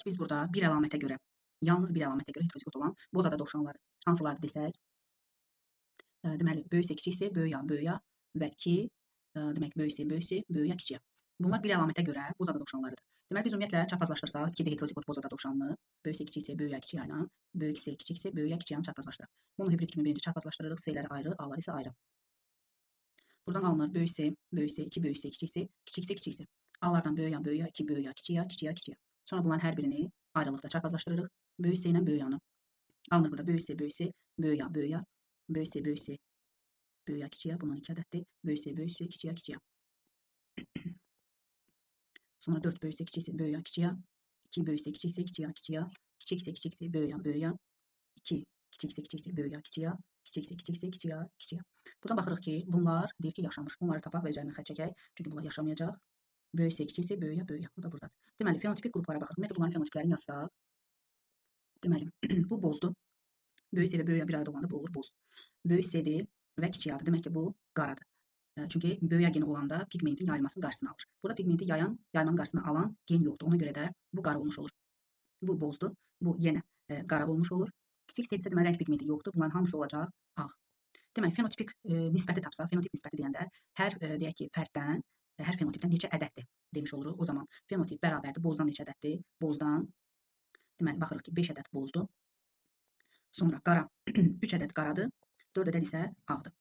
Demək biz burada bir əlamətə görə, yalnız bir əlamətə görə heterozigot olan bozada dovşanları hansılardır desək, deməli böyüksə kiçiksə böyük A və 2 demək böyüksə böyük A kiçik A. Bunlar bir əlamətə görə bozada dovşanlarıdır. Deməli biz ümumiyyətlə çarpazlaşdırsaq 2 heterozigot bozada dovşanını böyüksə kiçiksə böyük A kiçik A ilə, böyüksə kiçiksə böyük A kiçik A çarpazlaşdıraq. Bunu hibrid kimi birinci çarpazlaşdırırıq, S'ləri ayrı, A'lar isə ayrı. Buradan alınır böyüksə, 2 böyüksə, kiçiksə. A'lardan böyük A, 2 böyük A, kiçik A. Sonra bunların hər birini ayrılıqda çarpazlaşdırırıq. Böyüksə ilə böyük A-nı. Alınır burada böyüksə, böyük A, böyüksə, böyük A, kiçik A. Bundan 2 ədəddir. Böyüksə, kiçik A. Sonra 4 böyüksə, böyük A, kiçik A. 2 böyüksə, kiçik A. Kiçiksə, böyük A. 2 kiçiksə, böyük A, kiçik A. Kiçiksə, kiçik A. Buradan baxırıq ki, bunlar deyir ki, yaşamır. Bunları tapaq və üzərinə xətt çəkək. Çünki bunlar yaşamayacaq. Böyüksə, kiçiksə, böyük A. Bu da buradadır. Deməli, fenotipik qruplara baxırıq. Ümumiyyətlə, bunların fenotiplərini yazsaq. Deməli, bu bozdur. Böyüksə və böyük A bir arada olanda bu olur boz. Böyük S'dir və kiçik A'dır. Demək ki, bu qaradır. Çünki böyük A geni olanda pigmentin yayılmasının qarşısını alır. Burada pigmenti yaymanın qarşısını alan gen yoxdur. Ona görə də bu qara olmuş olur. Bu bozdur. Bu yenə qara olmuş olur. Kiçik S isə deməli rəng pigmenti yoxdur. Bunların hamısı olacaq ağ. Demək, fenotipik nisbəti tapsaq, fenotip nisbəti deyəndə hər deyək ki, fərddən, hər fenotipdən neçə ədəddir demiş oluruq. O zaman fenotip bərabərdir. Bozdan neçə ədəddir? Bozdan, deməli, baxırıq ki, 5 ədəd bozdur. Sonra qara, 3 ədəd qaradır, 4 ədəd isə ağdır.